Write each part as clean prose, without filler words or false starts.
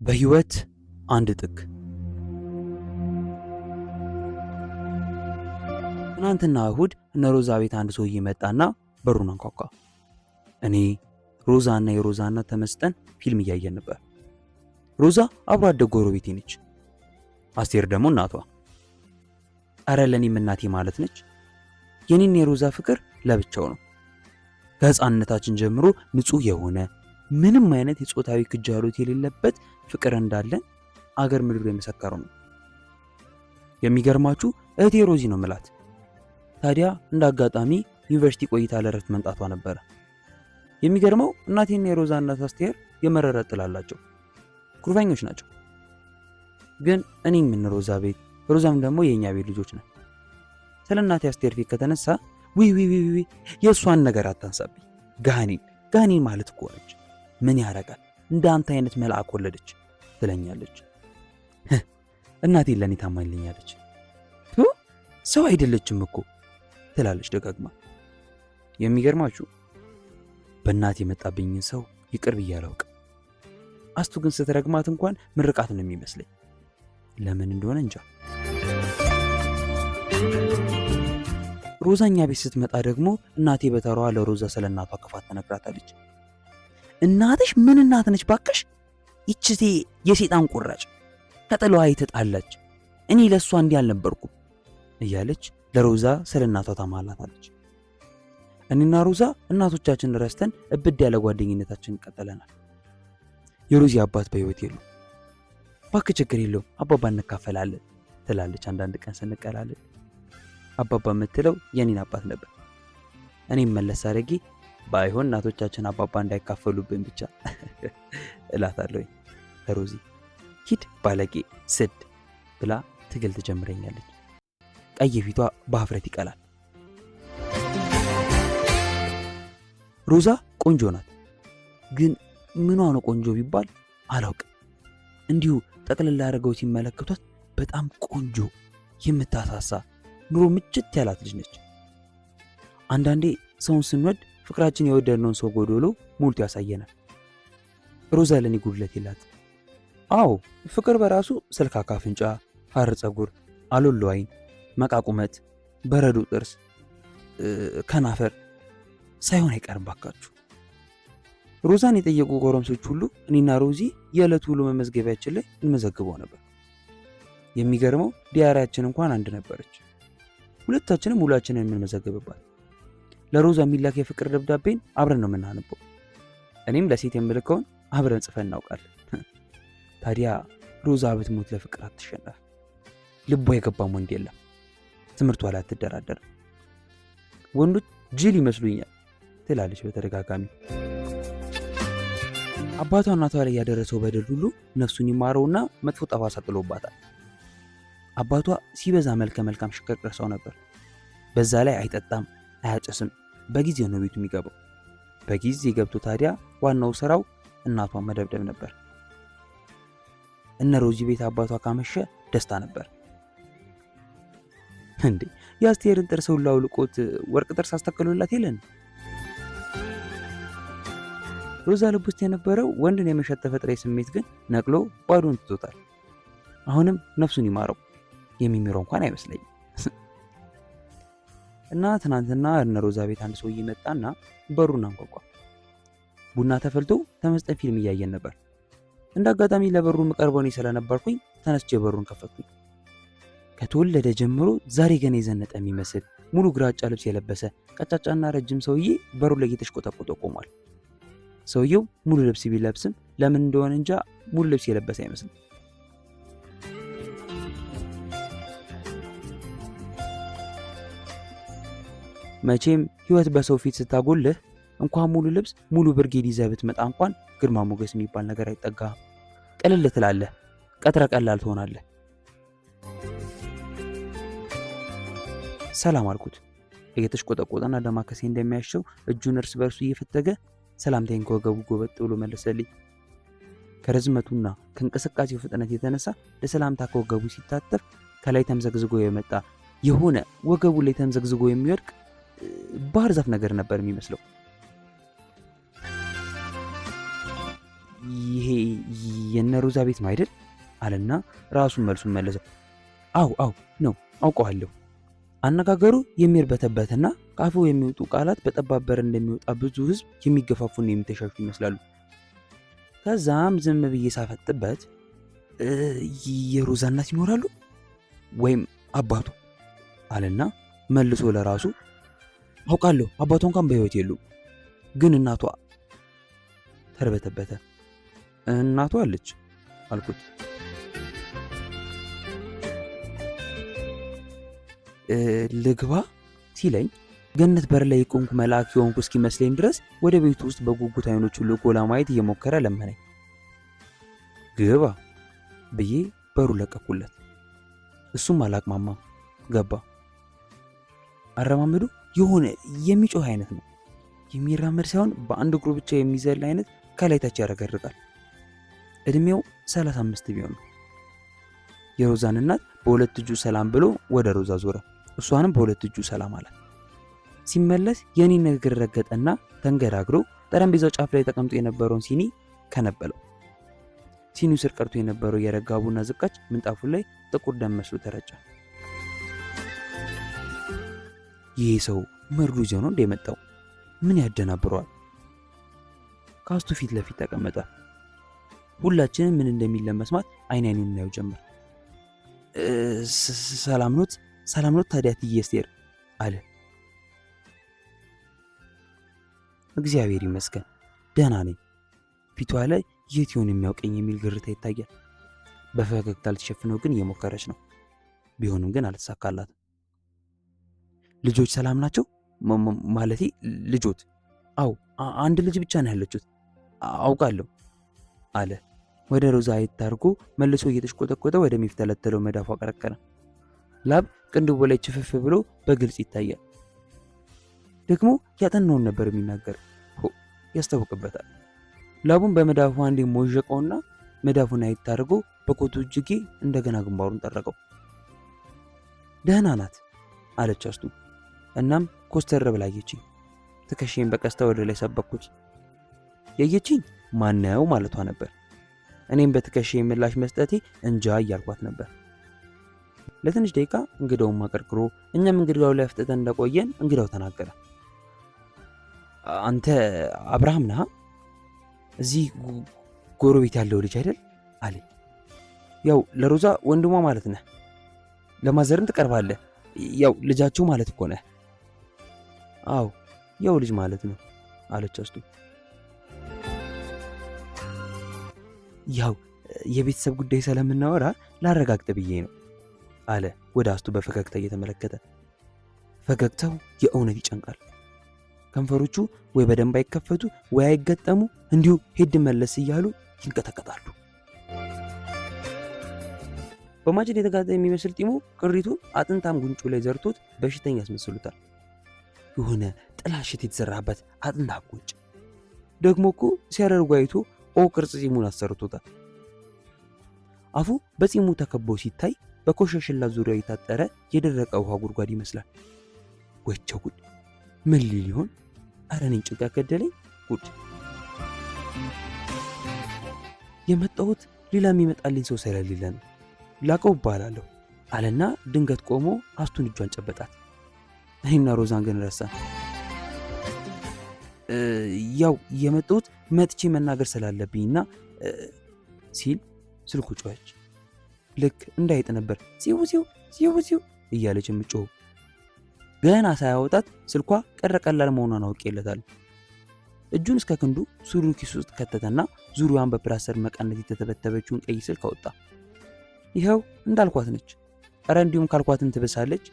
በህይወት አንድ ጥግ። ትናንትና እሁድ እነ ሮዛ ቤት አንድ ሰውዬ መጣና በሩን አንኳኳ። እኔ ሮዛ እና የሮዛ እናት ተመስጠን ፊልም እያየን ነበር። ሮዛ አብሮ አደግ ጎረቤቴ ነች። አስቴር ደግሞ እናቷ። አረ ለኔም እናቴ ማለት ነች። የኔና የሮዛ ፍቅር ለብቻው ነው። ከህፃንነታችን ጀምሮ ንጹህ የሆነ ምንም አይነት የጾታዊ ክጃሎት የሌለበት ፍቅር እንዳለን አገር ምድሩ የመሰከረው ነው። የሚገርማችሁ እህቴ ሮዚ ነው ምላት። ታዲያ እንደ አጋጣሚ ዩኒቨርሲቲ ቆይታ ለረፍት መምጣቷ ነበረ። የሚገርመው እናቴና የሮዛ እናት አስቴር የመረረ ጥል አላቸው። ኩርፋኞች ናቸው። ግን እኔም ምን ሮዛ ቤት ሮዛም ደግሞ የኛ ቤት ልጆች ነን። ስለ እናቴ አስቴር ፊት ከተነሳ ዊ የእሷን ነገር አታንሳብኝ። ጋኔን ማለት እኮ ነች። ምን ያረጋል እንደ አንተ አይነት መልአክ ወለደች ትለኛለች። እናቴ ለኔ ታማኝልኛለች። ሰው አይደለችም እኮ ትላለች ደጋግማ። የሚገርማችሁ በእናቴ የመጣብኝን ሰው ይቅር ብዬ አላውቅም። አስቱ ግን ስትረግማት እንኳን ምርቃት ነው የሚመስለኝ። ለምን እንደሆነ እንጃ። ሮዛኛ ቤት ስትመጣ ደግሞ እናቴ በተራዋ ለሮዛ ስለ እናቷ ክፋት ተነግራታለች። እናትሽ ምን እናት ነች ባክሽ? ይችቴ የሴጣን ቁራጭ ከጥሏ የተጣላች እኔ ለሷ እንዲህ አልነበርኩም እያለች ለሮዛ ስለ እናቷ ታማላታለች። እኔና ሮዛ እናቶቻችን ረስተን እብድ ያለ ጓደኝነታችን ቀጠለናል። የሮዚ አባት በህይወት የሉም። ባክህ ችግር የለውም አባባ እንካፈላለን ትላለች አንዳንድ ቀን ስንቀላለን። አባባ የምትለው የኔን አባት ነበር። እኔም መለስ አድርጌ ባይሆን እናቶቻችን አባባ እንዳይካፈሉብን ብቻ እላታለሁ ለሮዚ። ሂድ ባለጌ ስድ ብላ ትግል ትጀምረኛለች። ቀይ ፊቷ በሀፍረት ይቀላል። ሮዛ ቆንጆ ናት። ግን ምኗ ነው ቆንጆ ቢባል አላውቅም። እንዲሁ ጠቅልላ አድርገው ሲመለከቷት በጣም ቆንጆ የምታሳሳ ኑሮ ምጭት ያላት ልጅ ነች። አንዳንዴ ሰውን ስንወድ ፍቅራችን የወደድነውን ሰው ጎዶሎ ሞልቶ ያሳየናል። ሮዛ ለኔ ጉድለት የላት። አዎ ፍቅር በራሱ ስልካካ አፍንጫ፣ ሐር ፀጉር፣ አሎሎ አይን፣ መቃቁመት፣ በረዶ ጥርስ፣ ከናፈር ሳይሆን አይቀርም ባካችሁ። ሮዛን የጠየቁ ጎረምሶች ሁሉ እኔና ሮዚ የዕለት ውሎ መመዝገቢያችን ላይ እንመዘግበው ነበር። የሚገርመው ዲያሪያችን እንኳን አንድ ነበረች። ሁለታችንም ውሏችንን የምንመዘግብባት። ለሮዛ የሚላክ የፍቅር ደብዳቤን አብረን ነው የምናነበው። እኔም ለሴት የምልከውን አብረን ጽፈን እናውቃለን። ታዲያ ሮዛ ብትሞት ለፍቅር አትሸነፍ። ልቧ የገባም ወንድ የለም። ትምህርቷ ላይ አትደራደርም። ወንዶች ጅል ይመስሉኛል ትላለች በተደጋጋሚ። አባቷ እናቷ ላይ ያደረሰው በደል ሁሉ ነፍሱን ይማረውና መጥፎ ጠባሳ ጥሎባታል። አባቷ ሲበዛ መልከ መልካም ሽቅርቅር ሰው ነበር። በዛ ላይ አይጠጣም፣ አያጨስም። በጊዜው ነው ቤቱ የሚገባው። በጊዜ ገብቶ ታዲያ ዋናው ስራው እናቷን መደብደብ ነበር። እነ ሮዚ ቤት አባቷ ካመሸ ደስታ ነበር። እንዴ የአስቴርን ጥርስ ሁሉ አውልቆት ወርቅ ጥርስ አስተክሎላት የለን? ሮዛ ልብ ውስጥ የነበረው ወንድን የመሸት ተፈጥሯዊ ስሜት ግን ነቅሎ ባዶን ትቶታል። አሁንም ነፍሱን ይማረው። የሚምረው እንኳን አይመስለኝም። እና ትናንትና እነ ሮዛ ቤት አንድ ሰውዬ መጣና በሩን አንኳኳ። ቡና ተፈልቶ ተመስጠን ፊልም እያየን ነበር። እንደ አጋጣሚ ለበሩ መቀርበው እኔ ስለነበርኩኝ ተነስቼ በሩን ከፈትኩኝ። ከተወለደ ጀምሮ ዛሬ ገና የዘነጠ የሚመስል ሙሉ ግራጫ ልብስ የለበሰ ቀጫጫና ረጅም ሰውዬ በሩ ላይ እየተሽቆጠቆጠ ቆሟል። ሰውየው ሙሉ ልብስ ቢለብስም ለምን እንደሆነ እንጃ ሙሉ ልብስ የለበሰ አይመስልም። መቼም ህይወት በሰው ፊት ስታጎልህ እንኳን ሙሉ ልብስ ሙሉ ብርጌድ ይዘህ ብትመጣ እንኳን ግርማ ሞገስ የሚባል ነገር አይጠጋም። ቀለል ትላለህ፣ ቀጥረ ቀላል ትሆናለህ። ሰላም አልኩት። እየተሽቆጠቆጠና ደማከሴ እንደሚያሸው እጁን እርስ በርሱ እየፈተገ ሰላምታዬን ከወገቡ ጎበጥ ብሎ መለሰልኝ። ከርዝመቱና ከእንቅስቃሴው ፍጥነት የተነሳ ለሰላምታ ከወገቡ ሲታጠፍ ከላይ ተምዘግዝጎ የመጣ የሆነ ወገቡ ላይ ተምዘግዝጎ የሚወድቅ ባህር ዛፍ ነገር ነበር የሚመስለው። የነ ሮዛ ቤት ነው አይደል አለና ራሱን መልሱን መለሰ። አው ነው አውቀዋለሁ። አነጋገሩ የሚርበተበትና ከአፉ የሚወጡ ቃላት በጠባብ በር እንደሚወጣ ብዙ ህዝብ የሚገፋፉና የሚተሻሹ ይመስላሉ። ከዛም ዝም ብዬ ሳፈጥበት የሮዛ እናት ይኖራሉ ወይም አባቱ አለና መልሶ ለራሱ አውቃለሁ አባቷ እንኳን በህይወት የሉም፣ ግን እናቷ ተርበተበተ። እናቷ አለች አልኩት። ልግባ ሲለኝ ገነት በር ላይ የቆምኩ መልአክ የሆንኩ እስኪመስለኝ ድረስ ወደ ቤቱ ውስጥ በጉጉት አይኖቹን ልኮ ለማየት እየሞከረ ለመነኝ። ግባ ብዬ በሩ ለቀኩለት። እሱም አላቅማማም ገባ። አረማመዱ የሆነ የሚጮህ አይነት ነው። የሚራመድ ሳይሆን በአንድ እግሩ ብቻ የሚዘል አይነት ከላይ ታች ያረገርጋል። እድሜው 35 ቢሆን ነው። የሮዛን እናት በሁለት እጁ ሰላም ብሎ ወደ ሮዛ ዞረ። እሷንም በሁለት እጁ ሰላም አላት። ሲመለስ የኔን እግር ረገጠና ተንገዳግሮ ጠረጴዛው ጫፍ ላይ ተቀምጦ የነበረውን ሲኒ ከነበለው። ሲኒው ስር ቀርቶ የነበረው የረጋ ቡና ዝቃጭ ምንጣፉ ላይ ጥቁር ደም መስሎ ተረጨ። ይህ ሰው መርዶ ይዞ ነው እንደመጣው? ምን ያደናብረዋል? ካስቱ ፊት ለፊት ተቀመጠ። ሁላችንም ምን እንደሚል ለመስማት አይኑን እናየው ጀመር። ሰላም ኖት ታዲያ እትዬ አስቴር አለ። እግዚአብሔር ይመስገን ደህና ነኝ። ፊቷ ላይ የት ይሆን የሚያውቀኝ የሚል ግርታ ይታያል። በፈገግታ ልትሸፍነው ግን እየሞከረች ነው። ቢሆንም ግን አልተሳካላትም። ልጆች ሰላም ናቸው? ማለቴ ልጆት? አው አንድ ልጅ ብቻ ነው ያለችት አውቃለሁ አለ። ወደ ሮዛ አይታርጎ መልሶ እየተሽቆጠቆጠ ወደሚፍተለተለው መዳፏ ቀረቀረ። ላብ ቅንድቡ ላይ ችፍፍ ብሎ በግልጽ ይታያል። ደግሞ ያጠናውን ነበር የሚናገር። ያስታውቅበታል። ላቡን በመዳፉ አንዴ ሞዠቀውና መዳፉን አይታርጎ በኮቱ እጅጌ እንደገና ግንባሩን ጠረቀው። ደህና ናት አለች አስቱ። እናም ኮስተር ብላ አየችኝ። ትከሻዬን በቀስታ ወደ ላይ ሰበኩት። ያየችኝ ማነው ማለቷ ነበር። እኔም በትከሻዬ ምላሽ መስጠቴ እንጃ እያልኳት ነበር። ለትንሽ ደቂቃ እንግዳውን ማቀርቅሮ እኛም እንግዳው ላይ አፍጥተን እንደቆየን እንግዳው ተናገረ። አንተ አብርሃም ነህ? እዚህ ጎረቤት ያለው ልጅ አይደል አለኝ። ያው ለሮዛ ወንድሟ ማለት ነህ። ለማዘርን ትቀርባለህ። ያው ልጃቸው ማለት እኮ ነህ። አው ያው ልጅ ማለት ነው አለች አስቱ። ያው የቤተሰብ ጉዳይ ስለምናወራ ላረጋግጥ ብዬ ነው አለ ወደ አስቱ በፈገግታ እየተመለከተ። ፈገግታው የእውነት ይጨንቃል። ከንፈሮቹ ወይ በደንብ አይከፈቱ ወይ አይገጠሙ፣ እንዲሁ ሄድ መለስ እያሉ ይንቀጠቀጣሉ። በማጭድ የተጋጠ የሚመስል ጢሙ ቅሪቱ አጥንታም ጉንጩ ላይ ዘርቶት በሽተኛ ያስመስሉታል። የሆነ ጥላሸት የተዘራበት አጥንታ ጉንጭ። ደግሞ እኮ ሲያደርጉ አይቶ ኦ ቅርጽ ጺሙን አሰርቶታል። አፉ በጺሙ ተከቦ ሲታይ በኮሸሽላ ዙሪያ የታጠረ የደረቀ ውሃ ጉድጓድ ይመስላል። ወቸው ጉድ! ምን ሊል ይሆን? ኧረ እኔን ጭንቅ ገደለኝ። ጉድ! የመጣሁት ሌላ የሚመጣልኝ ሰው ስለሌለ ነው። ላቀው እባላለሁ አለና ድንገት ቆሞ አስቱን እጇን ጨበጣት። እኔና ሮዛን ግን ረሳን። ያው የመጣሁት መጥቼ መናገር ስላለብኝና ሲል ስልኩ ጮኸች። ልክ እንዳይጥ ነበር ሲው እያለች የምጮኸው። ገና ሳያወጣት ስልኳ ቀላል መሆኗን አውቄለታለሁ። እጁን እስከ ክንዱ ሱሪው ኪስ ውስጥ ከተተና ዙሪያዋን በፕላስተር መቀነት የተተበተበችውን ቀይ ስልክ አወጣ። ይኸው እንዳልኳት ነች። ኧረ እንዲሁም ካልኳትም ትብሳለች።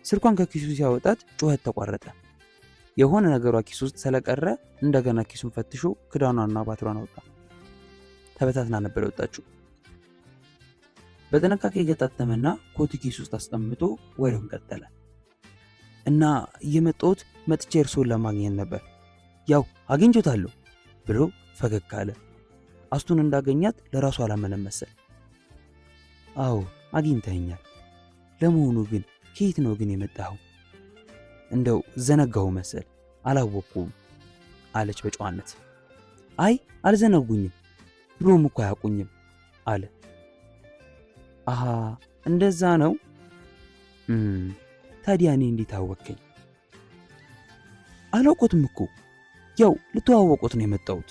ስልኳን ከኪሱ ሲያወጣት ጩኸት ተቋረጠ። የሆነ ነገሯ ኪስ ውስጥ ስለቀረ እንደገና ኪሱን ፈትሾ ክዳኗንና ባትሯን አወጣ። ተበታትና ነበር የወጣችው። በጥንቃቄ ገጣጠመና ኮቱ ኪስ ውስጥ አስቀምጦ ወሬውን ቀጠለ። እና የመጣሁት መጥቼ እርሶን ለማግኘት ነበር። ያው አግኝቶታለሁ ብሎ ፈገግ አለ። አስቱን እንዳገኛት ለራሱ አላመነም መሰል። አዎ አግኝተኸኛል። ለመሆኑ ግን ከየት ነው ግን የመጣኸው? እንደው ዘነጋሁ መሰል አላወቅኩም አለች በጨዋነት። አይ አልዘነጉኝም፣ ድሮም እኮ አያውቁኝም አለ። አሃ እንደዛ ነው። ታዲያ እኔ እንዴት አወከኝ? አላውቁትም እኮ ያው ልተዋወቁት ነው የመጣሁት።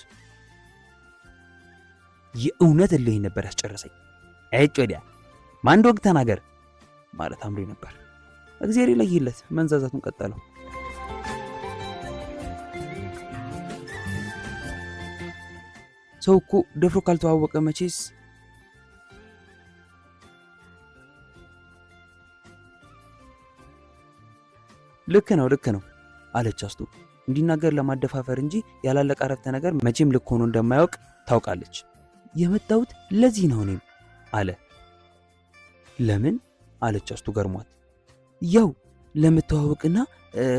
የእውነት እልህ ነበር ያስጨረሰኝ። እጭ ወዲያ ማንድ ወግ ተናገር ማለት አምሮ ነበር። እግዚአብሔር ይለይለት። መንዛዛቱን ቀጠለው። ሰው እኮ ደፍሮ ካልተዋወቀ መቼስ ልክ ነው አለች አስቱ። እንዲናገር ለማደፋፈር እንጂ ያላለቀ አረፍተ ነገር መቼም ልክ ሆኖ እንደማያውቅ ታውቃለች። የመጣሁት ለዚህ ነው እኔም አለ። ለምን አለች አስቱ ገርሟት። ያው ለመተዋወቅና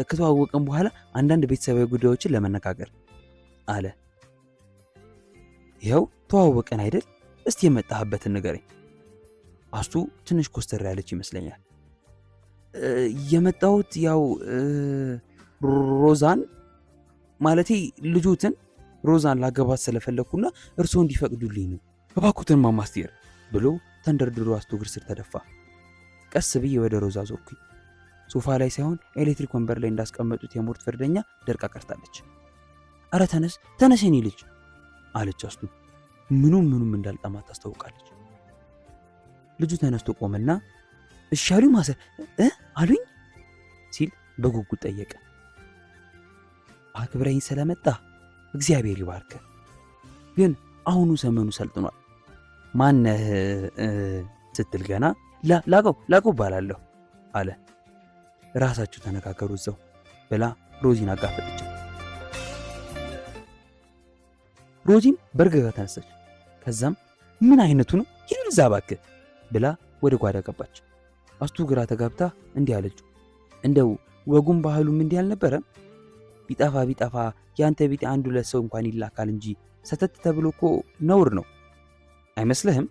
ከተዋወቅን በኋላ አንዳንድ ቤተሰባዊ ጉዳዮችን ለመነጋገር አለ። ይኸው ተዋወቅን አይደል? እስቲ የመጣህበትን ንገረኝ። አስቱ ትንሽ ኮስተር ያለች ይመስለኛል። የመጣሁት ያው ሮዛን ማለቴ ልጁትን ሮዛን ላገባት ስለፈለግኩና እርስዎ እንዲፈቅዱልኝ ነው። እባክዎትን እማማ አስቴር ብሎ ተንደርድሮ አስቱ እግር ስር ተደፋ። ቀስ ብዬ ወደ ሮዛ ዞርኩኝ። ሶፋ ላይ ሳይሆን ኤሌክትሪክ ወንበር ላይ እንዳስቀመጡት የሞት ፍርደኛ ደርቃ ቀርታለች። አረ ተነስ የኔ ልጅ አለች አስቱ። ምኑም እንዳልጣማት ታስታውቃለች። ልጁ ተነስቶ ቆመና እሺ አሉኝ ማዘር አሉኝ ሲል በጉጉት ጠየቀ። አክብረኝ ስለመጣ እግዚአብሔር ይባርክ። ግን አሁኑ ዘመኑ ሰልጥኗል። ማነህ ስትል ገና ላቀው ባላለሁ አለ። ራሳችሁ ተነጋገሩ እዛው ብላ ሮዚን አጋፈጠች። ሮዚም በርገጋ ተነሳች። ከዛም ምን አይነቱ ነው ይህን እዛ እባክህ ብላ ወደ ጓዳ ገባች። አስቱ ግራ ተጋብታ እንዲህ አለችው። እንደው ወጉም ባህሉም እንዲህ አልነበረም? ቢጠፋ ያንተ ቢጤ አንዱ ለሰው እንኳን ይላካል እንጂ ሰተት ተብሎ እኮ ነውር ነው አይመስልህም?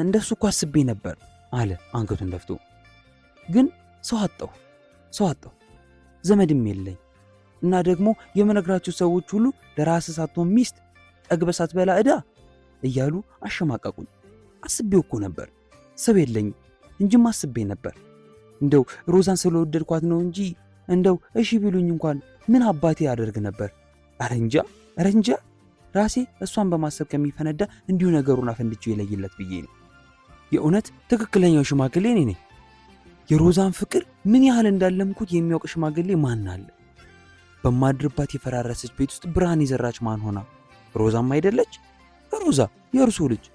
እንደሱ እኮ አስቤ ነበር አለ አንገቱን ደፍቶ። ግን ሰው አጣሁ ዘመድም የለኝ እና ደግሞ የምነግራችሁ ሰዎች ሁሉ ለራስህ ሳትሆን ሚስት ጠግበህ ሳትበላ ዕዳ እያሉ አሸማቀቁኝ። አስቤው እኮ ነበር ሰው የለኝ እንጂም አስቤ ነበር። እንደው ሮዛን ስለወደድኳት ነው እንጂ እንደው እሺ ቢሉኝ እንኳን ምን አባቴ ያደርግ ነበር። ኧረ እንጃ ራሴ እሷን በማሰብ ከሚፈነዳ እንዲሁ ነገሩን አፈንድቼው የለይለት ብዬ ነው። የእውነት ትክክለኛው ሽማግሌ እኔ ነኝ። የሮዛን ፍቅር ምን ያህል እንዳለምኩት የሚያውቅ ሽማግሌ ማን አለ? በማድርባት የፈራረሰች ቤት ውስጥ ብርሃን የዘራች ማን ሆና? ሮዛም አይደለች? ሮዛ የእርሱ ልጅ።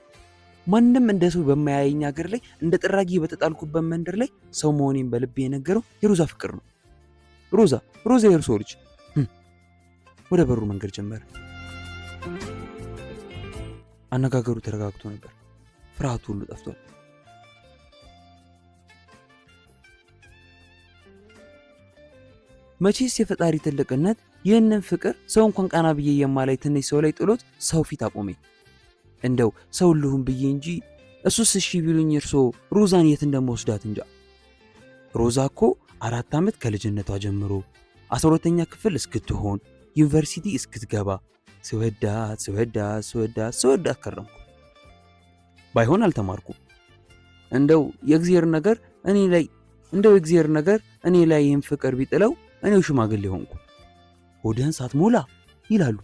ማንም እንደ ሰው በማያየኝ ሀገር ላይ እንደ ጥራጊ በተጣልኩበት መንደር ላይ ሰው መሆኔን በልቤ የነገረው የሮዛ ፍቅር ነው። ሮዛ የእርሱ ልጅ። ወደ በሩ መንገድ ጀመረ። አነጋገሩ ተረጋግቶ ነበር። ፍርሃቱ ሁሉ ጠፍቷል። መቼስ የፈጣሪ ትልቅነት ይህንን ፍቅር ሰው እንኳን ቀና ብዬ የማላይ ትንሽ ሰው ላይ ጥሎት ሰው ፊት አቆሜ። እንደው ሰው ልሁን ብዬ እንጂ እሱስ እሺ ቢሉኝ እርሶ ሮዛን የት እንደምወስዳት እንጃ። ሮዛ እኮ 4 ዓመት ከልጅነቷ ጀምሮ 12ኛ ክፍል እስክትሆን ዩኒቨርሲቲ እስክትገባ ስወዳት ከረምኩ። ባይሆን አልተማርኩም። እንደው የእግዚአብሔር ነገር እኔ ላይ ይህን ፍቅር ቢጥለው እኔው ሽማግሌ ሆንኩ። ሆድህን ሳትሞላ ይላሉ።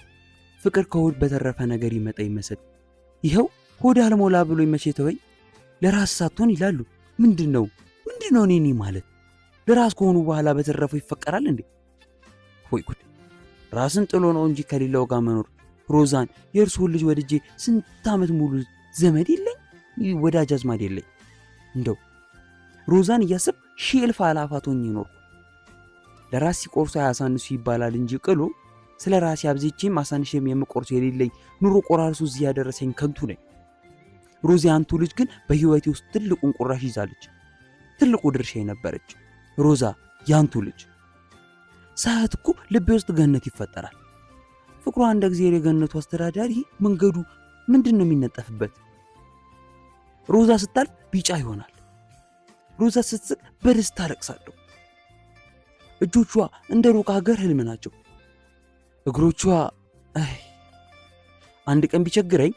ፍቅር ከሆድ በተረፈ ነገር ይመጣ ይመስል ይኸው ሆድ አልሞላ ብሎ መቼ ተወኝ። ለራስ ሳትሆን ይላሉ። ምንድነው እኔ ማለት? ለራስ ከሆኑ በኋላ በተረፈው ይፈቀራል እንዴ? ሆይ ጉድ! ራስን ጥሎ ነው እንጂ ከሌላው ጋር መኖር። ሮዛን የእርሱን ልጅ ወድጄ ስንት ዓመት ሙሉ ዘመድ የለኝ ወዳጅ አዝማድ የለኝ። እንደው ሮዛን እያሰብ ሺህ እልፍ አላፋት ሆኜ ኖርኩ። ለራስ ሲቆርሱ አያሳንሱ ይባላል እንጂ ቅሎ ስለ ራሴ አብዝቼም አሳንሼም የምቆርሱ የሌለኝ ኑሮ ቆራርሱ እዚህ ያደረሰኝ ከንቱ ነኝ። ሮዚ አንቱ ልጅ ግን በህይወቴ ውስጥ ትልቁን ቁራሽ ይዛለች። ትልቁ ድርሻ ነበረች ሮዛ ያንቱ ልጅ። ሳያት እኮ ልቤ ውስጥ ገነት ይፈጠራል። ፍቅሯ እንደ እግዚአብሔር የገነቱ አስተዳዳሪ መንገዱ ምንድን ነው የሚነጠፍበት? ሮዛ ስታልፍ ቢጫ ይሆናል። ሮዛ ስትስቅ በደስታ አለቅሳለሁ። እጆቿ እንደ ሩቅ ሀገር ህልም ናቸው። እግሮቿ አንድ ቀን ቢቸግረኝ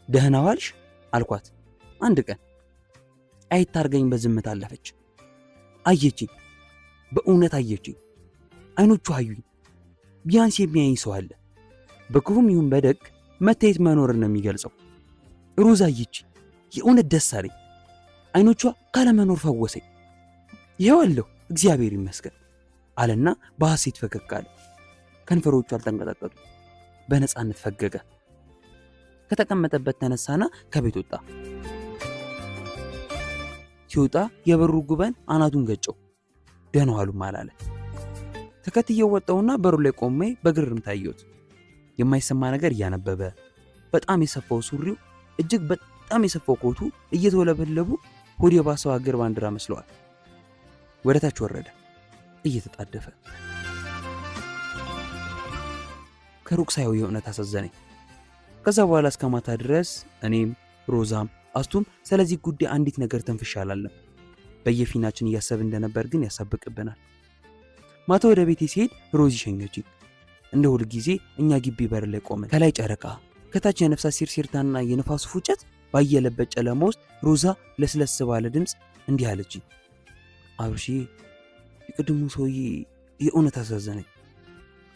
ደህና ዋልሽ አልኳት። አንድ ቀን አይታርገኝ በዝምታ አለፈች። አየችኝ፣ በእውነት አየችኝ። አይኖቹ አዩኝ። ቢያንስ የሚያየኝ ሰው አለ። በክፉም ይሁን በደግ መታየት መኖርን ነው የሚገልጸው። ሮዛ አየችኝ። የእውነት ደስ አለኝ። አይኖቿ ካለመኖር ፈወሰኝ። ይኸው አለሁ እግዚአብሔር ይመስገን አለና በሐሴት ፈገግ አለ። ከንፈሮቹ አልተንቀጠቀጡ፣ በነፃነት ፈገገ። ከተቀመጠበት ተነሳና ከቤት ወጣ። ሲወጣ የበሩ ጉበን አናቱን ገጨው። ደህና ዋሉም አላለ። ተከትዬው ወጣውና በሩ ላይ ቆሜ በግርም ታየሁት። የማይሰማ ነገር እያነበበ በጣም የሰፋው ሱሪው፣ እጅግ በጣም የሰፋው ኮቱ እየተወለበለቡ ሆድ የባሰው ሀገር ባንዲራ መስለዋል። ወደ ታች ወረደ እየተጣደፈ። ከሩቅ ሳየው የእውነት አሳዘነኝ። ከዛ በኋላ እስከ ማታ ድረስ እኔም ሮዛም አስቱም ስለዚህ ጉዳይ አንዲት ነገር ተንፍሻ አላለም። በየፊናችን እያሰብ እንደነበር ግን ያሳብቅብናል። ማታ ወደ ቤቴ ሲሄድ ሮዚ ሸኘችኝ። እንደ ሁል ጊዜ እኛ ግቢ በር ላይ ቆመን፣ ከላይ ጨረቃ፣ ከታች የነፍሳት ሲርሲርታና የነፋሱ ፉጨት ባየለበት ጨለማ ውስጥ ሮዛ ለስለስ ባለ ድምፅ እንዲህ አለችኝ። አብርሽዬ፣ የቅድሙ ሰውዬ የእውነት አሳዘነኝ።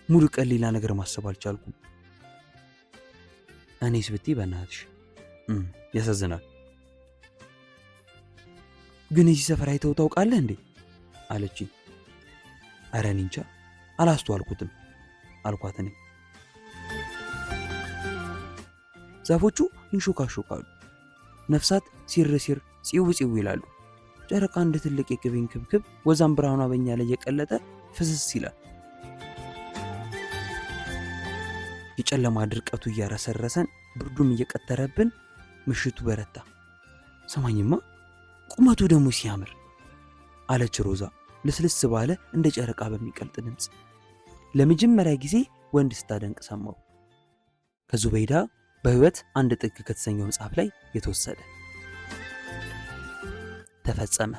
ሙሉ ቀን ሌላ ነገር ማሰብ አልቻልኩም። እኔስ ብትይ በእናትሽ ያሳዝናል። ግን እዚህ ሰፈር አይተው ታውቃለህ እንዴ አለችኝ። ኧረ እኔ እንጃ አላስተዋልኩትም አልኳት። እኔ ዛፎቹ ይንሾካሾካሉ፣ ነፍሳት ሲርሲር ጽው ጽው ይላሉ። ጨረቃ እንደ ትልቅ የቅቤ ክብክብ ወዛም ብርሃኗ በእኛ ላይ የቀለጠ ፍስስ ይላል። የጨለማ ድርቀቱ እያረሰረሰን፣ ብርዱም እየቀጠረብን ምሽቱ በረታ። ሰማኝማ ቁመቱ ደግሞ ሲያምር አለች ሮዛ ልስልስ ባለ እንደ ጨረቃ በሚቀልጥ ድምፅ። ለመጀመሪያ ጊዜ ወንድ ስታደንቅ ሰማው። ከዙበይዳ በሕይወት አንድ ጥግ ከተሰኘው መጽሐፍ ላይ የተወሰደ። ተፈጸመ።